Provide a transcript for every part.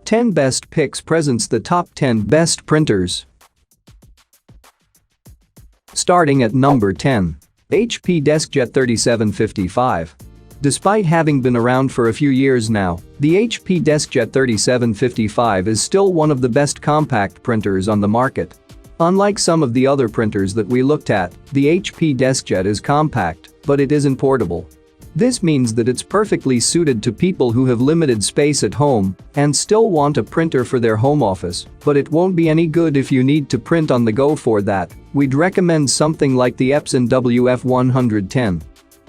10 Best Picks presents the top 10 best printers. Starting at number 10. HP DeskJet 3755. Despite having been around for a few years now, the HP DeskJet 3755 is still one of the best compact printers on the market. Unlike some of the other printers that we looked at, the HP DeskJet is compact, but it isn't portable. This means that it's perfectly suited to people who have limited space at home and still want a printer for their home office, but it won't be any good if you need to print on the go for that. We'd recommend something like the Epson WF110.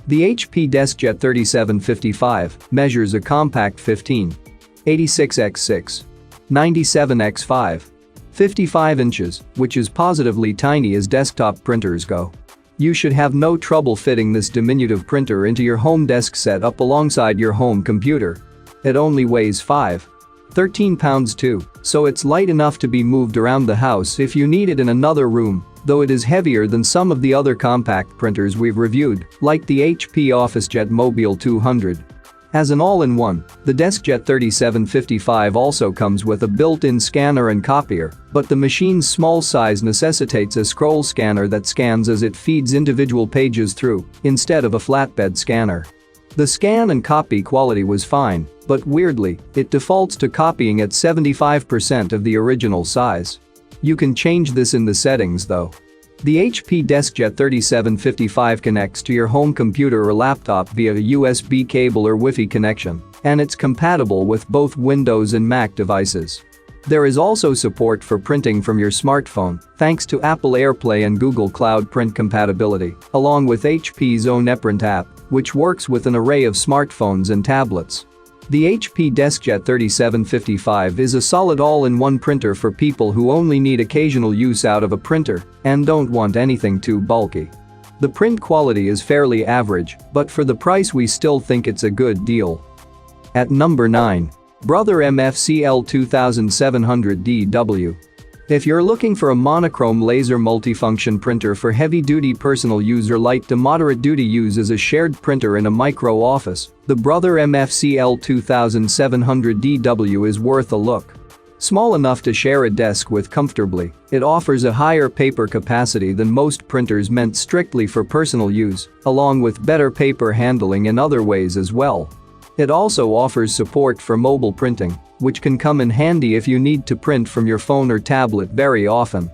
The HP DeskJet 3755 measures a compact 15.86x6, 97x5, 55 inches, which is positively tiny as desktop printers go. You should have no trouble fitting this diminutive printer into your home desk setup alongside your home computer. It only weighs 5.13 pounds too, so it's light enough to be moved around the house if you need it in another room, though it is heavier than some of the other compact printers we've reviewed, like the HP OfficeJet Mobile 200. As an all-in-one, the DeskJet 3755 also comes with a built-in scanner and copier, but the machine's small size necessitates a scroll scanner that scans as it feeds individual pages through, instead of a flatbed scanner. The scan and copy quality was fine, but weirdly, it defaults to copying at 75% of the original size. You can change this in the settings though. The HP DeskJet 3755 connects to your home computer or laptop via a USB cable or Wi-Fi connection, and it's compatible with both Windows and Mac devices. There is also support for printing from your smartphone, thanks to Apple AirPlay and Google Cloud Print compatibility, along with HP's own ePrint app, which works with an array of smartphones and tablets. The HP DeskJet 3755 is a solid all-in-one printer for people who only need occasional use out of a printer and don't want anything too bulky. The print quality is fairly average, but for the price we still think it's a good deal. At number 9. Brother MFCL 2700DW. If you're looking for a monochrome laser multifunction printer for heavy-duty personal use or light to moderate-duty use as a shared printer in a micro office, the Brother MFCL 2700DW is worth a look. Small enough to share a desk with comfortably, it offers a higher paper capacity than most printers meant strictly for personal use, along with better paper handling in other ways as well. It also offers support for mobile printing, which can come in handy if you need to print from your phone or tablet very often.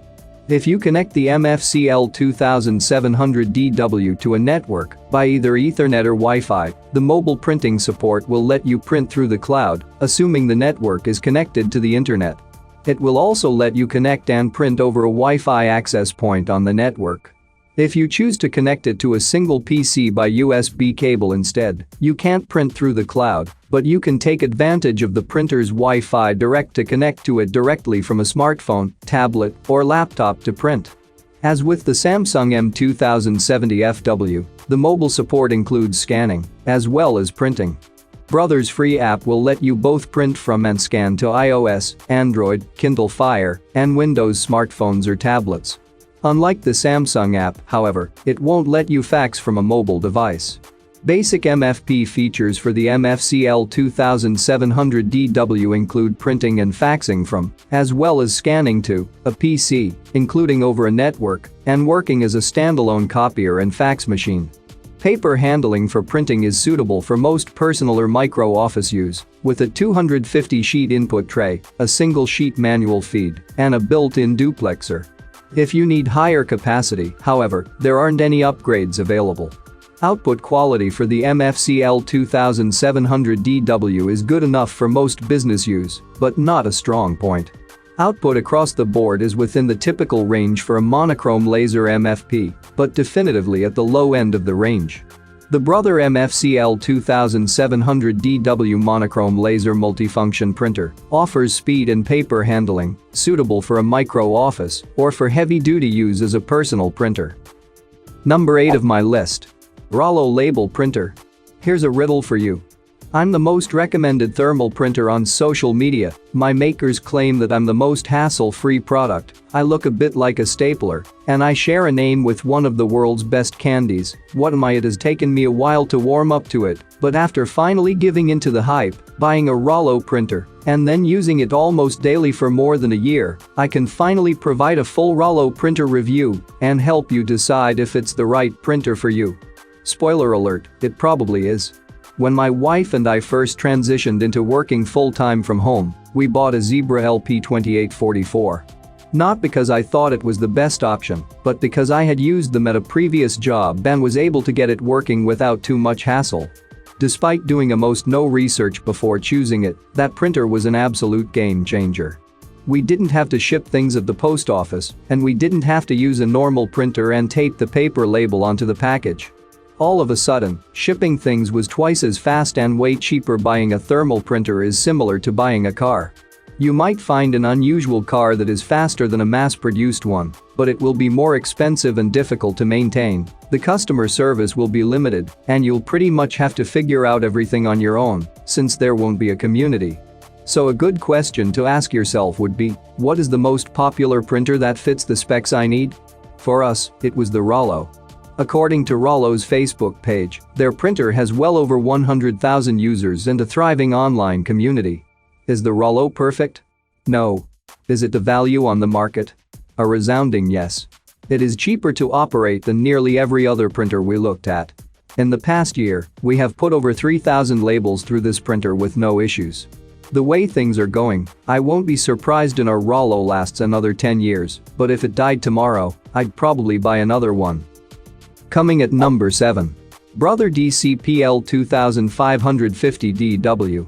If you connect the MFCL 2700DW to a network by either Ethernet or Wi-Fi, the mobile printing support will let you print through the cloud, assuming the network is connected to the internet. It will also let you connect and print over a Wi-Fi access point on the network. If you choose to connect it to a single PC by USB cable instead, you can't print through the cloud, but you can take advantage of the printer's Wi-Fi direct to connect to it directly from a smartphone, tablet, or laptop to print. As with the Samsung M2070FW, the mobile support includes scanning, as well as printing. Brother's free app will let you both print from and scan to iOS, Android, Kindle Fire, and Windows smartphones or tablets. Unlike the Samsung app, however, it won't let you fax from a mobile device. Basic MFP features for the MFCL 2700DW include printing and faxing from, as well as scanning to, a PC, including over a network, and working as a standalone copier and fax machine. Paper handling for printing is suitable for most personal or micro office use, with a 250-sheet input tray, a single-sheet manual feed, and a built-in duplexer. If you need higher capacity, however, there aren't any upgrades available. Output quality for the MFCL 2700DW is good enough for most business use, but not a strong point. Output across the board is within the typical range for a monochrome laser MFP, but definitively at the low end of the range. The Brother MFCL 2700DW monochrome laser multifunction printer offers speed and paper handling, suitable for a micro office or for heavy-duty use as a personal printer. Number 8 of my list. Rollo label printer. Here's a riddle for you. I'm the most recommended thermal printer on social media. My makers claim that I'm the most hassle-free product. I look a bit like a stapler, and I share a name with one of the world's best candies. What am I? It has taken me a while to warm up to it, But after finally giving into the hype, buying a Rollo printer, and then using it almost daily for more than a year, I can finally provide a full Rollo printer review and help you decide if it's the right printer for you. Spoiler alert, it probably is. When my wife and I first transitioned into working full-time from home, we bought a Zebra LP2844. Not because I thought it was the best option, but because I had used them at a previous job and was able to get it working without too much hassle. Despite doing almost no research before choosing it, that printer was an absolute game changer. We didn't have to ship things at the post office, and we didn't have to use a normal printer and tape the paper label onto the package. All of a sudden, shipping things was twice as fast and way cheaper. Buying a thermal printer is similar to buying a car. You might find an unusual car that is faster than a mass-produced one, but it will be more expensive and difficult to maintain, the customer service will be limited, and you'll pretty much have to figure out everything on your own, since there won't be a community. So a good question to ask yourself would be, what is the most popular printer that fits the specs I need? For us, it was the Rollo. According to Rollo's Facebook page, their printer has well over 100,000 users and a thriving online community. Is the Rollo perfect? No. Is it the value on the market? A resounding yes. It is cheaper to operate than nearly every other printer we looked at. In the past year, we have put over 3,000 labels through this printer with no issues. The way things are going, I won't be surprised if our Rollo lasts another 10 years, but if it died tomorrow, I'd probably buy another one. Coming at number 7. Brother DCPL 2550DW.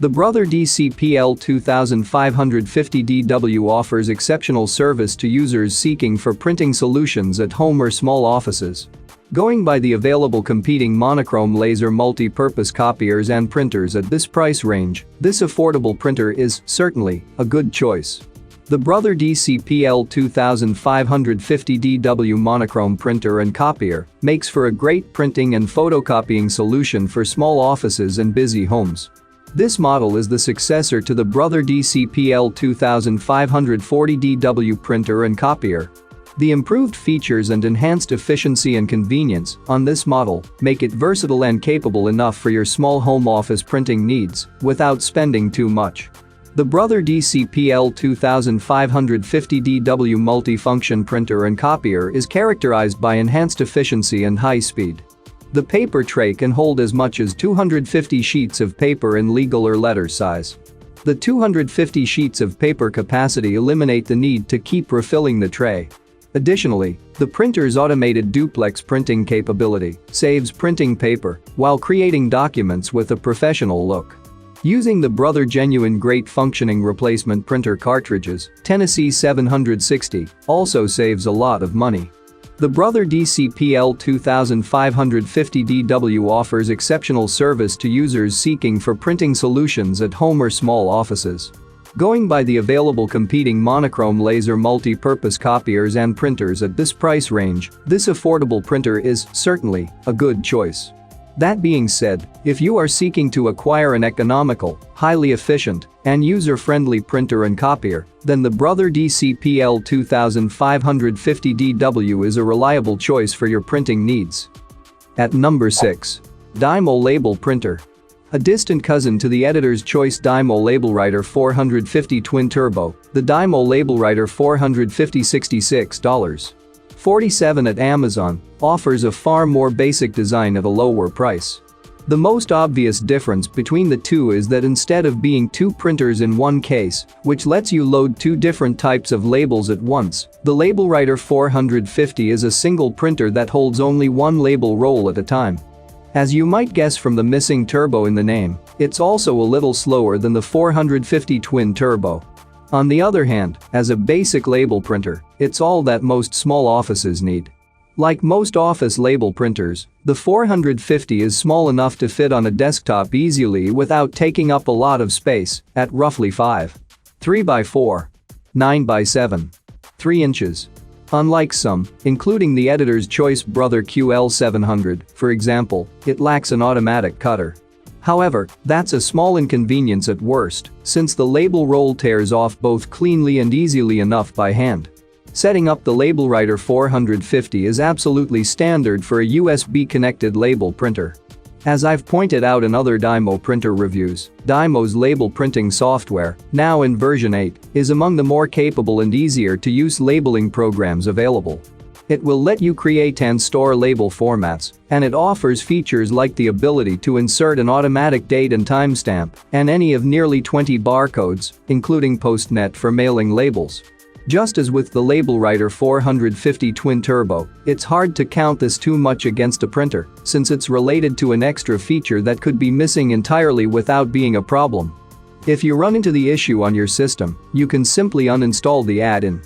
The Brother DCPL 2550DW offers exceptional service to users seeking for printing solutions at home or small offices. Going by the available competing monochrome laser multi-purpose copiers and printers at this price range, this affordable printer is certainly a good choice. The Brother DCPL 2550DW monochrome printer and copier makes for a great printing and photocopying solution for small offices and busy homes. This model is the successor to the Brother DCPL 2540DW printer and copier. The improved features and enhanced efficiency and convenience on this model make it versatile and capable enough for your small home office printing needs without spending too much. The Brother DCPL 2550DW multifunction printer and copier is characterized by enhanced efficiency and high speed. The paper tray can hold as much as 250 sheets of paper in legal or letter size. The 250 sheets of paper capacity eliminate the need to keep refilling the tray. Additionally, the printer's automated duplex printing capability saves printing paper while creating documents with a professional look. Using the Brother Genuine Great Functioning Replacement Printer cartridges, Tennessee 760 also saves a lot of money. The Brother DCPL 2550DW offers exceptional service to users seeking for printing solutions at home or small offices. Going by the available competing monochrome laser multi-purpose copiers and printers at this price range, this affordable printer is certainly a good choice. That being said, if you are seeking to acquire an economical, highly efficient, and user-friendly printer and copier, then the Brother DCPL 2550DW is a reliable choice for your printing needs. At number 6. Dymo Label Printer. A distant cousin to the editor's choice Dymo LabelWriter 450 Twin Turbo, the Dymo LabelWriter 450 $66.47 at Amazon offers a far more basic design at a lower price. The most obvious difference between the two is that instead of being two printers in one case, which lets you load two different types of labels at once, the LabelWriter 450 is a single printer that holds only one label roll at a time. As you might guess from the missing turbo in the name, it's also a little slower than the 450 Twin Turbo. On the other hand, as a basic label printer, it's all that most small offices need. Like most office label printers, the 450 is small enough to fit on a desktop easily without taking up a lot of space at roughly 5.3 by 4, 9 by 7, 3 inches. Unlike some, including the editor's choice Brother QL700, for example, it lacks an automatic cutter. However, that's a small inconvenience at worst, since the label roll tears off both cleanly and easily enough by hand. Setting up the LabelWriter 450 is absolutely standard for a USB-connected label printer. As I've pointed out in other Dymo printer reviews, Dymo's label printing software, now in version 8, is among the more capable and easier to use labeling programs available. It will let you create and store label formats, and it offers features like the ability to insert an automatic date and timestamp and any of nearly 20 barcodes, including PostNet for mailing labels. Just as with the Label Writer 450 Twin Turbo, it's hard to count this too much against a printer, since it's related to an extra feature that could be missing entirely without being a problem. If you run into the issue on your system, you can simply uninstall the add-in.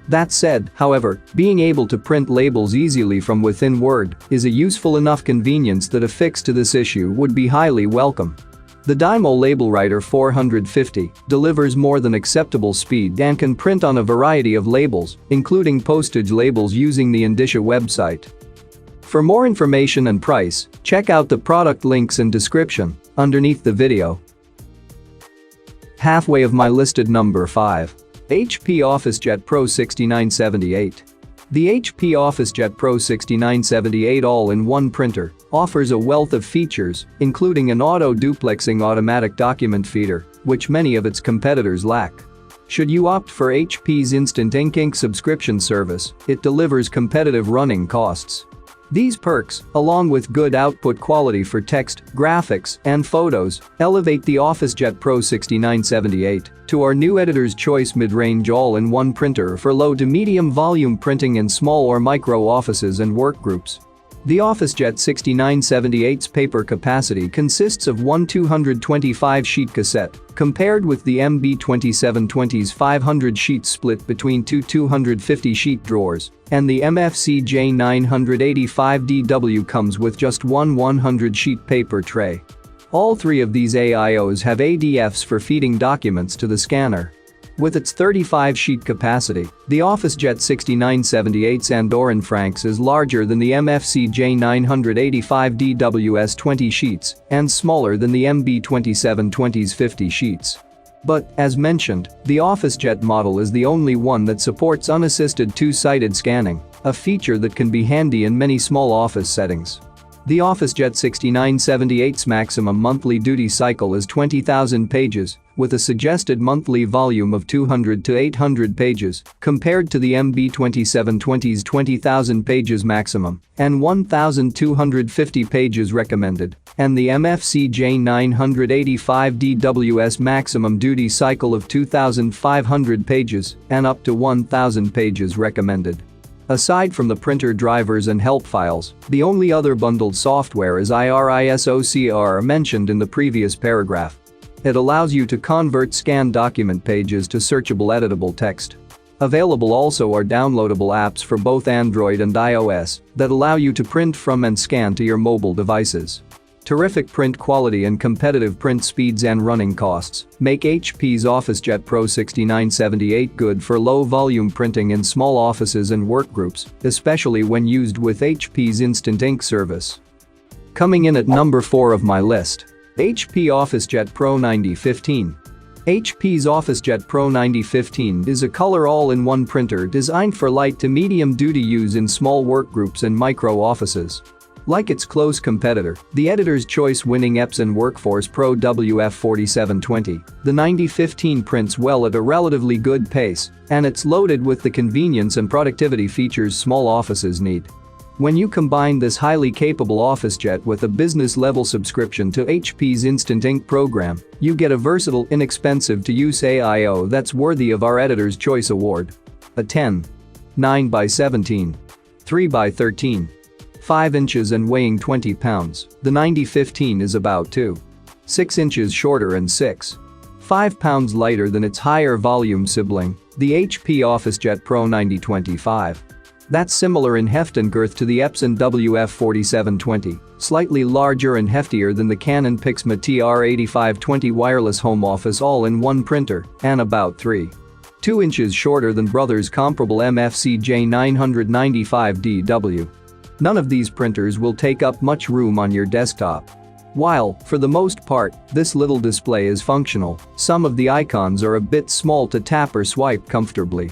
That said, however, being able to print labels easily from within Word is a useful enough convenience that a fix to this issue would be highly welcome. The Dymo Label Writer 450 delivers more than acceptable speed and can print on a variety of labels, including postage labels using the Indicia website. For more information and price, check out the product links in description underneath the video. Halfway of my listed number 5. HP OfficeJet Pro 6978. The HP OfficeJet Pro 6978 all-in-one printer offers a wealth of features, including an auto-duplexing automatic document feeder, which many of its competitors lack. Should you opt for HP's Instant Ink subscription service, it delivers competitive running costs. These perks, along with good output quality for text, graphics, and photos, elevate the OfficeJet Pro 6978 to our new editor's choice mid-range all-in-one printer for low to medium volume printing in small or micro offices and workgroups. The OfficeJet 6978's paper capacity consists of one 225-sheet cassette, compared with the MB2720's 500-sheet split between two 250-sheet drawers, and the MFC J985DW comes with just one 100-sheet paper tray. All three of these AIOs have ADFs for feeding documents to the scanner. With its 35-sheet capacity, the OfficeJet 6978's Andorran Franks is larger than the MFC J985DW's 20 sheets and smaller than the MB2720's 50 sheets. But, as mentioned, the OfficeJet model is the only one that supports unassisted two-sided scanning, a feature that can be handy in many small office settings. The OfficeJet 6978's maximum monthly duty cycle is 20,000 pages, with a suggested monthly volume of 200 to 800 pages, compared to the MB2720's 20,000 pages maximum and 1,250 pages recommended, and the MFC J985DW's maximum duty cycle of 2,500 pages and up to 1,000 pages recommended. Aside from the printer drivers and help files, the only other bundled software is IRISOCR mentioned in the previous paragraph. It allows you to convert scanned document pages to searchable editable text. Available also are downloadable apps for both Android and iOS that allow you to print from and scan to your mobile devices. Terrific print quality and competitive print speeds and running costs make HP's OfficeJet Pro 6978 good for low-volume printing in small offices and workgroups, especially when used with HP's Instant Ink service. Coming in at number 4 of my list. HP OfficeJet Pro 9015. HP's OfficeJet Pro 9015 is a color all-in-one printer designed for light to medium-duty use in small workgroups and micro offices. Like its close competitor, the editor's choice-winning Epson Workforce Pro WF4720, the 9015 prints well at a relatively good pace, and it's loaded with the convenience and productivity features small offices need. When you combine this highly capable OfficeJet with a business-level subscription to HP's Instant Ink program, you get a versatile, inexpensive-to-use AIO that's worthy of our Editor's Choice Award. A 10, 9x17, 3x13, 5 inches and weighing 20 pounds, the 9015 is about 2.6 inches shorter and 6.5 pounds lighter than its higher volume sibling, the HP OfficeJet Pro 9025. That's similar in heft and girth to the Epson WF4720, slightly larger and heftier than the Canon Pixma TR8520 wireless home office all-in-one printer, and about 3.2 inches shorter than Brother's comparable MFC J995DW. None of these printers will take up much room on your desktop. While, for the most part, this little display is functional, some of the icons are a bit small to tap or swipe comfortably.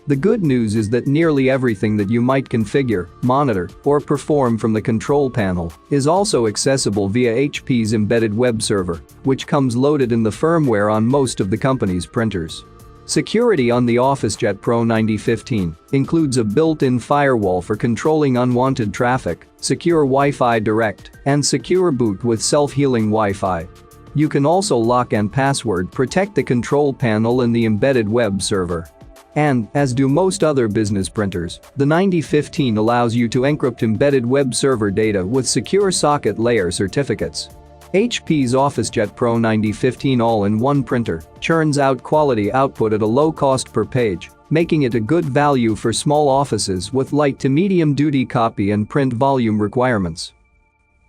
The good news is that nearly everything that you might configure, monitor, or perform from the control panel is also accessible via HP's embedded web server, which comes loaded in the firmware on most of the company's printers. Security on the OfficeJet Pro 9015 includes a built-in firewall for controlling unwanted traffic, secure Wi-Fi Direct, and secure boot with self-healing Wi-Fi. You can also lock and password protect the control panel and the embedded web server. And, as do most other business printers, the 9015 allows you to encrypt embedded web server data with secure socket layer certificates. HP's OfficeJet Pro 9015 all-in-one printer churns out quality output at a low cost per page, making it a good value for small offices with light to medium duty copy and print volume requirements.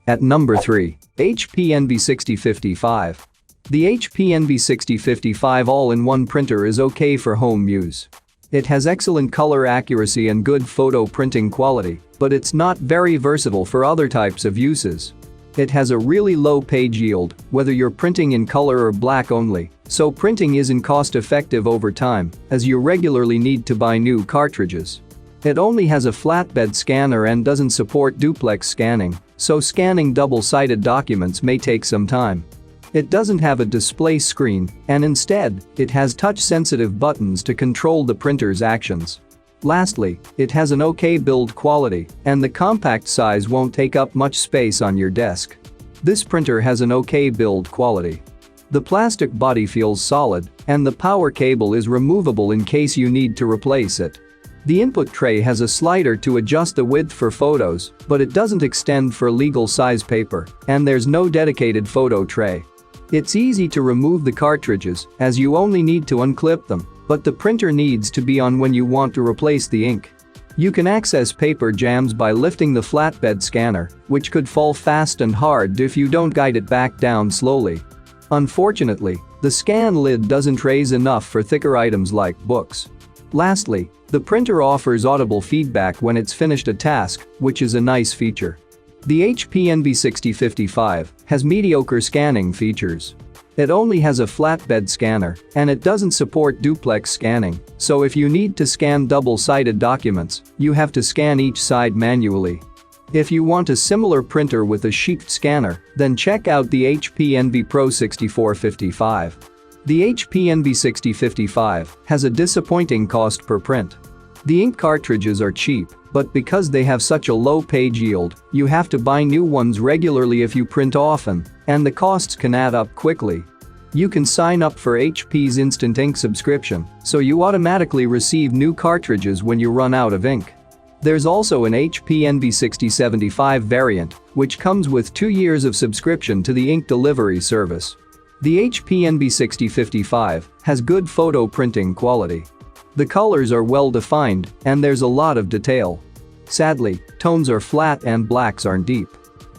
At number 3, HP Envy 6055. The HP Envy 6055 all-in-one printer is okay for home use. It has excellent color accuracy and good photo printing quality, but it's not very versatile for other types of uses. It has a really low page yield, whether you're printing in color or black only, so printing isn't cost-effective over time, as you regularly need to buy new cartridges. It only has a flatbed scanner and doesn't support duplex scanning, so scanning double-sided documents may take some time. It doesn't have a display screen, and instead, it has touch-sensitive buttons to control the printer's actions. Lastly, it has an okay build quality, and the compact size won't take up much space on your desk. This printer has an okay build quality. The plastic body feels solid, and the power cable is removable in case you need to replace it. The input tray has a slider to adjust the width for photos, but it doesn't extend for legal size paper, and there's no dedicated photo tray. It's easy to remove the cartridges, as you only need to unclip them, but the printer needs to be on when you want to replace the ink. You can access paper jams by lifting the flatbed scanner, which could fall fast and hard if you don't guide it back down slowly. Unfortunately, the scan lid doesn't raise enough for thicker items like books. Lastly, the printer offers audible feedback when it's finished a task, which is a nice feature. The HP Envy 6055 has mediocre scanning features. It only has a flatbed scanner, and it doesn't support duplex scanning, so if you need to scan double-sided documents, you have to scan each side manually. If you want a similar printer with a sheet scanner, then check out the HP Envy Pro 6455. The HP Envy 6055 has a disappointing cost per print. The ink cartridges are cheap, but because they have such a low page yield, you have to buy new ones regularly if you print often, and the costs can add up quickly. You can sign up for HP's Instant Ink subscription, so you automatically receive new cartridges when you run out of ink. There's also an HP Envy 6075 variant, which comes with 2 years of subscription to the ink delivery service. The HP Envy 6055 has good photo printing quality. The colors are well defined, and there's a lot of detail. Sadly, tones are flat and blacks aren't deep.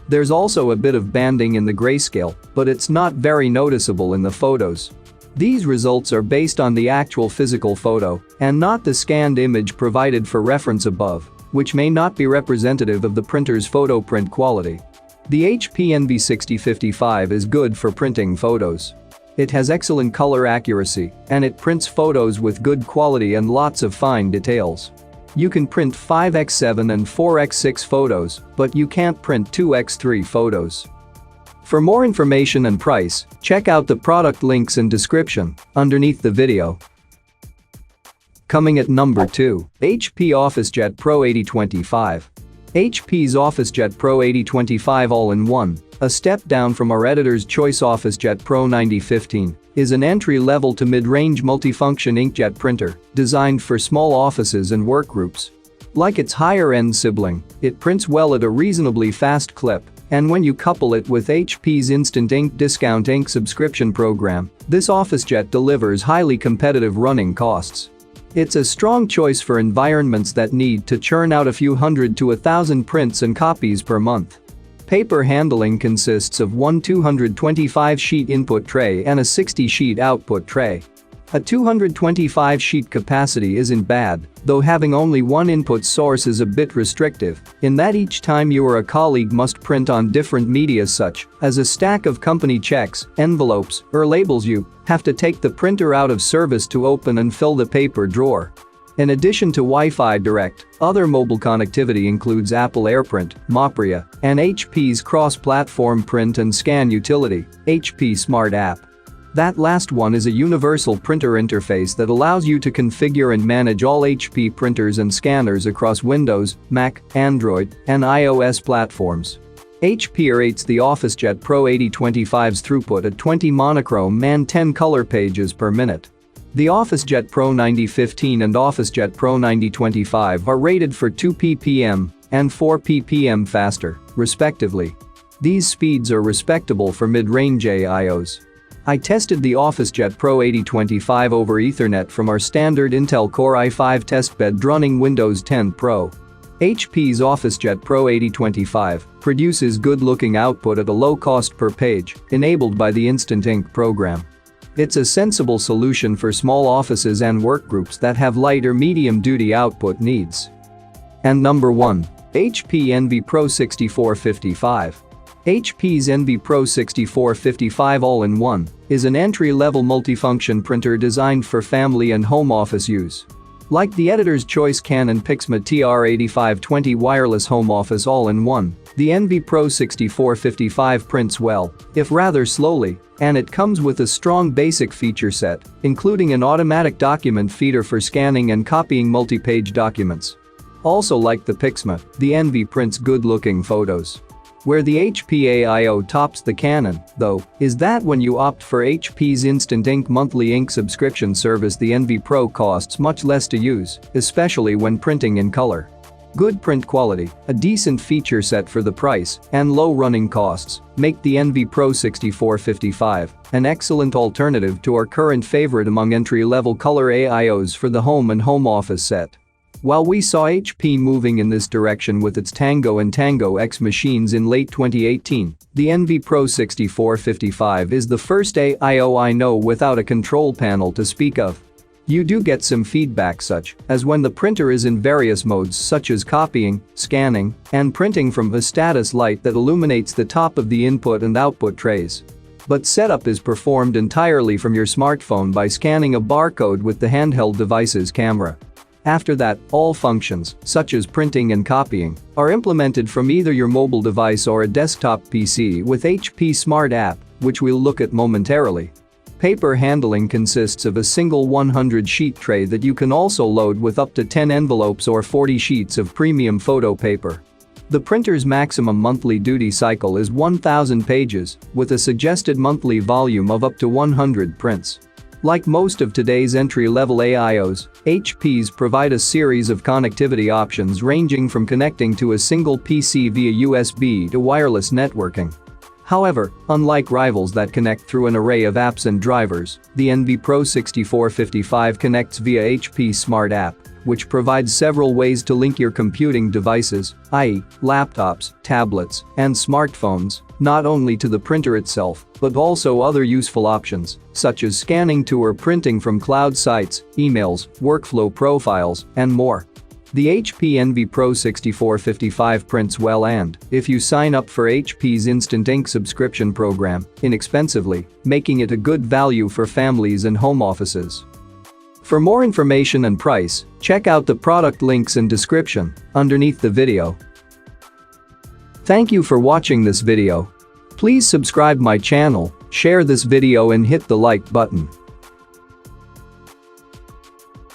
There's also a bit of banding in the grayscale, but it's not very noticeable in the photos. These results are based on the actual physical photo and not the scanned image provided for reference above, which may not be representative of the printer's photo print quality. The HP Envy 6055 is good for printing photos. It has excellent color accuracy, and it prints photos with good quality and lots of fine details. You can print 5x7 and 4x6 photos, but you can't print 2x3 photos. For more information and price, check out the product links in description underneath the video. Coming at number 2, HP OfficeJet Pro 8025. HP's OfficeJet Pro 8025 all-in-one, a step down from our editor's choice OfficeJet Pro 9015, is an entry-level to mid-range multifunction inkjet printer designed for small offices and workgroups. Like its higher-end sibling, it prints well at a reasonably fast clip, and when you couple it with HP's Instant Ink Discount Ink subscription program, this OfficeJet delivers highly competitive running costs. It's a strong choice for environments that need to churn out a few hundred to 1,000 prints and copies per month. Paper handling consists of one 225-sheet input tray and a 60-sheet output tray. A 225-sheet capacity isn't bad, though having only one input source is a bit restrictive, in that each time you or a colleague must print on different media such as a stack of company checks, envelopes, or labels, you have to take the printer out of service to open and fill the paper drawer. In addition to Wi-Fi Direct, other mobile connectivity includes Apple AirPrint, Mopria, and HP's cross-platform print and scan utility, HP Smart App. That last one is a universal printer interface that allows you to configure and manage all HP printers and scanners across Windows, Mac, Android, and iOS platforms. HP rates the OfficeJet Pro 8025's throughput at 20 monochrome and 10 color pages per minute. The OfficeJet Pro 9015 and OfficeJet Pro 9025 are rated for 2 ppm and 4 ppm faster, respectively. These speeds are respectable for mid-range AIOs. I tested the OfficeJet Pro 8025 over Ethernet from our standard Intel Core i5 testbed running Windows 10 Pro. HP's OfficeJet Pro 8025 produces good-looking output at a low cost per page, enabled by the Instant Ink program. It's a sensible solution for small offices and workgroups that have light or medium-duty output needs. And number 1. HP Envy Pro 6455. HP's Envy Pro 6455 All-in-One is an entry-level multifunction printer designed for family and home office use. Like the editor's choice Canon Pixma TR8520 wireless home office all-in-one, the Envy Pro 6455 prints well, if rather slowly, and it comes with a strong basic feature set, including an automatic document feeder for scanning and copying multi-page documents. Also like the Pixma, the Envy prints good-looking photos. Where the HP AIO tops the Canon, though, is that when you opt for HP's Instant Ink monthly ink subscription service, the Envy Pro costs much less to use, especially when printing in color. Good print quality, a decent feature set for the price, and low running costs make the Envy Pro 6455 an excellent alternative to our current favorite among entry-level color AIOs for the home and home office set. While we saw HP moving in this direction with its Tango and Tango X machines in late 2018, the Envy Pro 6455 is the first AIO I know without a control panel to speak of. You do get some feedback such as when the printer is in various modes such as copying, scanning, and printing from a status light that illuminates the top of the input and output trays. But setup is performed entirely from your smartphone by scanning a barcode with the handheld device's camera. After that, all functions, such as printing and copying, are implemented from either your mobile device or a desktop PC with HP Smart App, which we'll look at momentarily. Paper handling consists of a single 100-sheet tray that you can also load with up to 10 envelopes or 40 sheets of premium photo paper. The printer's maximum monthly duty cycle is 1,000 pages, with a suggested monthly volume of up to 100 prints. Like most of today's entry-level AIOs, HP's provide a series of connectivity options ranging from connecting to a single PC via USB to wireless networking. However, unlike rivals that connect through an array of apps and drivers, the Envy Pro 6455 connects via HP Smart App, which provides several ways to link your computing devices, i.e., laptops, tablets, and smartphones, not only to the printer itself, but also other useful options, such as scanning to or printing from cloud sites, emails, workflow profiles, and more. The HP Envy Pro 6455 prints well and, if you sign up for HP's Instant Ink subscription program, inexpensively, making it a good value for families and home offices. For more information and price, check out the product links in description underneath the video. Thank you for watching this video. Please subscribe my channel, share this video and hit the like button.